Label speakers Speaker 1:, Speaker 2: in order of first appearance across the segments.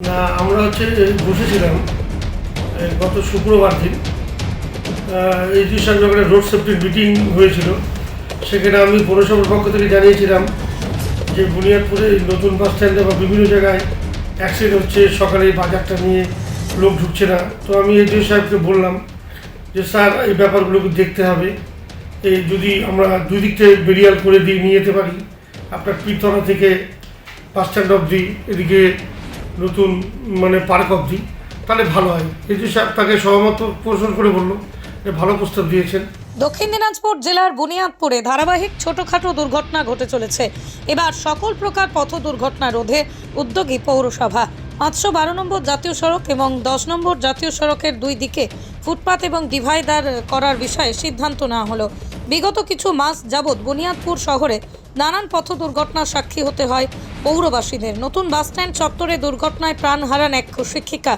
Speaker 1: না, আমরা বসেছিলাম গত শুক্রবার দিন এডুকেশন রোড সেফটির মিটিং হয়েছিল। সেখানে আমি পৌরসভার পক্ষ থেকে জানিয়েছিলাম যে বুনিয়াদপুরে নতুন বাস স্ট্যান্ডে বা বিভিন্ন জায়গায় অ্যাক্সিডেন্ট হচ্ছে, সকালে বাজারটা নিয়ে লোক ঢুকছে না। তো আমি এডিও সাহেবকে বললাম যে স্যার, এই ব্যাপারগুলোকে দেখতে হবে। এই যদি আমরা দুই দিক থেকে বেরিয়াল করে দিয়ে নিয়ে যেতে পারি, আপনার পীরতলা থেকে বাস স্ট্যান্ড অবধি, এদিকে নতুন পার্ক অবধি, তাহলে ভালো হয়। এডিও সাহেব তাকে সহমত পোষণ করে বললো যে ভালো প্রস্তাব দিয়েছেন।
Speaker 2: দক্ষিণ দিনাজপুর জেলার বুনিয়াদপুরে ধারাবাহিক ছোটখাটো দুর্ঘটনা ঘটে চলেছে। এবার সকল প্রকার পথ দুর্ঘটনা রোধে উদ্যোগী পৌরসভা 512 নম্বর জাতীয় সড়ক এবং 10 নম্বর জাতীয় সড়কের দুই দিকে ফুটপাত এবং ডিভাইডার করার বিষয়ে সিদ্ধান্ত নেওয়া হলো। বিগত কিছু মাস যাবৎ বুনিয়াদপুর শহরে নানান পথ দুর্ঘটনার সাক্ষী হতে হয় পৌরবাসীদের। নতুন বাসস্ট্যান্ড চত্বরে দুর্ঘটনায় প্রাণ হারান এক শিক্ষিকা।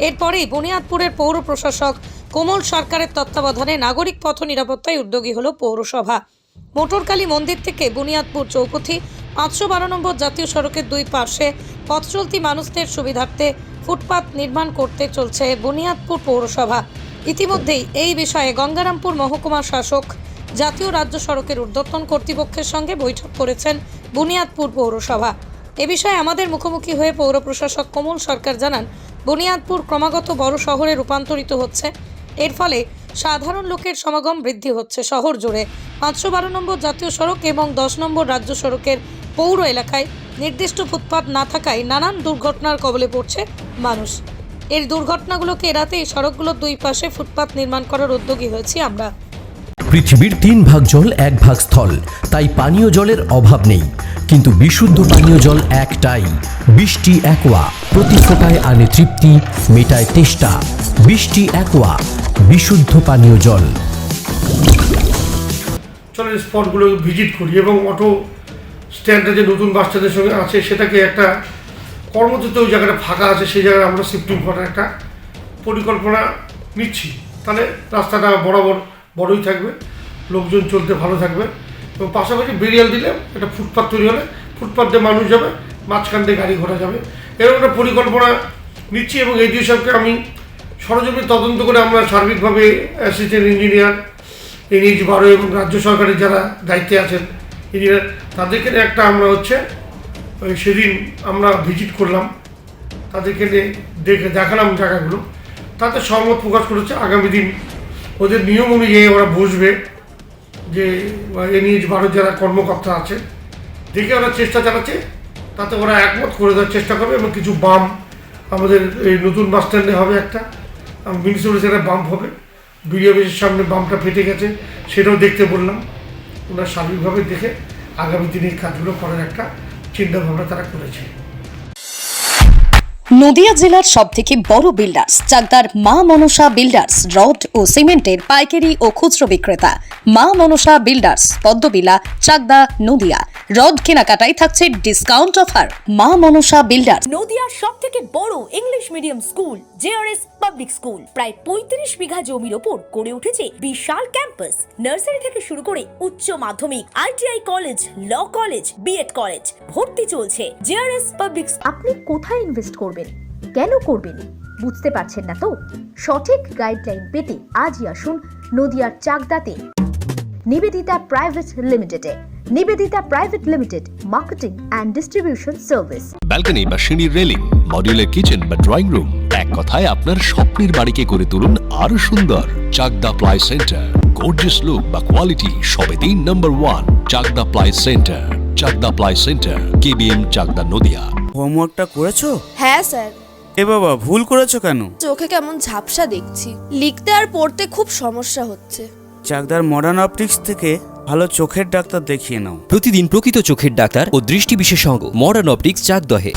Speaker 2: এরপরেই বুনিয়াদপুরের পৌর প্রশাসক কোমল সরকারের তত্ত্বাবধানে নাগরিক পথ নিরাপত্তায় উদ্যোগী হলো পৌরসভা। মোটরকালী মন্দির থেকে বুনিয়াদপুর চৌপথি 512 নম্বর জাতীয় সড়কের দুই পাশে পথ চলতি মানুষদের সুবিধার্থে ফুটপাত নির্মাণ করতে চলছে বুনিয়াদপুর পৌরসভা। ইতিমধ্যেই এই বিষয়ে গঙ্গারামপুর মহকুমা শাসক জাতীয় রাজ্য সড়কের ঊর্ধ্বতন কর্তৃপক্ষের সঙ্গে বৈঠক করেছেন বুনিয়াদপুর পৌরসভা। এ বিষয়ে আমাদের মুখোমুখি হয়ে পৌর প্রশাসক কোমল সরকার জানান, বুনিয়াদপুর ক্রমাগত বড় শহরে রূপান্তরিত হচ্ছে। এর ফলে সাধারণ লোকের সমাগম বৃদ্ধি হচ্ছে শহর জুড়ে। 512 নম্বর জাতীয় সড়ক এবং 10 নম্বর রাজ্য সড়কের পৌর এলাকায় নির্দিষ্ট ফুটপাত না থাকায় নানান দুর্ঘটনার কবলে পড়ছে মানুষ। এর দুর্ঘটনাগুলোকে এড়াতে এই সড়কগুলোর দুই পাশে ফুটপাত নির্মাণ করার উদ্যোগী হয়েছি আমরা।
Speaker 3: পৃথিবীর 3 ভাগ জল 1 ভাগ স্থল, তাই পানীয় জলের অভাব নেই। কিন্তু বিশুদ্ধ পানীয় জল একটাই, বৃষ্টি অ্যাকোয়া। প্রতি ফোঁটায় আনে তৃপ্তি, মেটায় তেষ্টা। বৃষ্টি অ্যাকোয়া, বিশুদ্ধ পানীয় জল।
Speaker 1: চলেন স্পটগুলো ভিজিট করি এবং অটো স্ট্যান্ডটা যে নতুন বাস স্ট্যান্ডের সঙ্গে আছে সেটাকে একটা কর্মক্ষেত্রে ওই জায়গাটা ফাঁকা আছে, সেই জায়গায় আমরা শিফটিং করার একটা পরিকল্পনা নিচ্ছি। তাহলে রাস্তাটা বড়ই থাকবে, লোকজন চলতে ভালো থাকবে এবং পাশাপাশি বেরিয়াল দিলে একটা ফুটপাথ তৈরি হলে ফুটপাথ দিয়ে মানুষ যাবে, মাঝখান দিয়ে গাড়ি ঘোড়া যাবে, এরকম একটা পরিকল্পনা নিচ্ছি। এবং এডিও সাহেবকে আমি সরজমিনে তদন্ত করে আমরা সার্বিকভাবে অ্যাসিস্ট্যান্ট ইঞ্জিনিয়ার NH 12 এবং রাজ্য সরকারের যারা দায়িত্বে আছেন ইঞ্জিনিয়ার, তাদেরকে একটা আমরা সেদিন আমরা ভিজিট করলাম, তাদেরকে দেখালাম জায়গাগুলো, তাতে সহমত প্রকাশ করেছে। আগামী দিন ওদের নিয়ম অনুযায়ী ওরা বসবে, যে NH 12 যারা কর্মকর্তা আছে দেখে ওরা চেষ্টা চালাচ্ছে, তাতে ওরা একমত করে দেওয়ার চেষ্টা করবে। এবং কিছু বাম আমাদের এই নতুন বাস স্ট্যান্ডে হবে, একটা মিউনিসিপ্যালিটি একটা বাম্প হবে, বিডিও অফিসের সামনে বাম্পটা ফেটে গেছে, সেটাও দেখতে বললাম। ওনারা সার্বিকভাবে দেখে আগামী দিনে এই কাজগুলো করার একটা চিন্তাভাবনা তারা করেছে।
Speaker 2: নদিয়া জেলার সবথেকে বড় বিল্ডার্স চাকদার মা মনসা বিল্ডার্স, রড ও সিমেন্টের পাইকারি ও খুচরো বিক্রেতা। মা মনসা বিল্ডার্স, পদ্মবিলা, চাকদা, নদিয়া। রড কেনাকাটায় থাকছে ডিসকাউন্ট অফার। মা মনসা বিল্ডার্স।
Speaker 4: নদিয়ার সবথেকে বড় English medium school JRS public school, প্রায় 35 বিঘা জমির ওপর গড়ে উঠেছে বিশাল ক্যাম্পাস। নার্সারি থেকে শুরু করে উচ্চ মাধ্যমিক, ITI college, law college, B Ed college, ভর্তি চলছে। JRS public.
Speaker 5: আপনি কোথায় ইনভেস্ট করবেন, কেন করবেন বুঝতে পারছেন না তো? সঠিক গাইডলাইন পেতে আজই আসুন নদিয়ার চাকদাতে নিবেদিতা প্রাইভেট লিমিটেডে। Nibedita private limited, marketing and distribution service.
Speaker 6: Balcony বা সিঁড়ির রেলিং, মডিউলার কিচেন বা ড্রয়িং রুম, এক কথায় আপনার স্বপ্নের বাড়িকে করে তুলুন আরো সুন্দর। Chakda ply centre, gorgeous look বা কোয়ালিটি সবে 3 number 1 Chakda ply centre. Chakda ply centre, KBM, Chakda, Nadia.
Speaker 7: হোমওয়ার্কটা করেছো?
Speaker 8: হ্যাঁ স্যার।
Speaker 7: এ বাবা, ভুল করেছো কেন?
Speaker 8: চোখে কেমন ঝাপসা দেখছি, লিখতে আর পড়তে খুব সমস্যা হচ্ছে।
Speaker 7: চাকদার মডার্ন অপটিক্স থেকে ভালো চোখের ডাক্তার দেখিয়ে নাও।
Speaker 9: প্রতিদিন প্রকৃত চোখের ডাক্তার ও দৃষ্টি বিশেষজ্ঞ মডার্ন অপটিক্স, চাকদহে।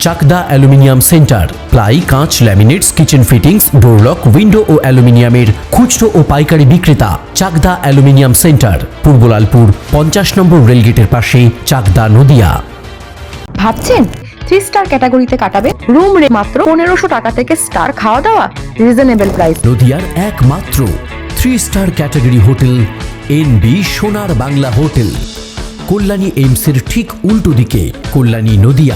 Speaker 3: চাকদা অ্যালুমিনিয়াম সেন্টার, প্লাই, কাঁচ, laminates, kitchen fittings, door lock, window ও অ্যালুমিনিয়ামের খুচরো ও পাইকারি বিক্রেতা। Chakda aluminium centre, Purbalalpur 50 number রেলগেটের পাশে, চাকদা, নদিয়া।
Speaker 5: ভাবছেন 3 স্টার ক্যাটাগরিতে কাটাবে? রুম রে মাত্র 1500 টাকা থেকে স্টার, খাওয়া দাওয়া রিজনেবল প্রাইস।
Speaker 3: নদিয়ার একমাত্র 3 স্টার ক্যাটাগরি হোটেল NB সোনার বাংলা হোটেল, কল্যাণী এইমসের ঠিক উল্টো দিকে, কল্যাণী, নদিয়া।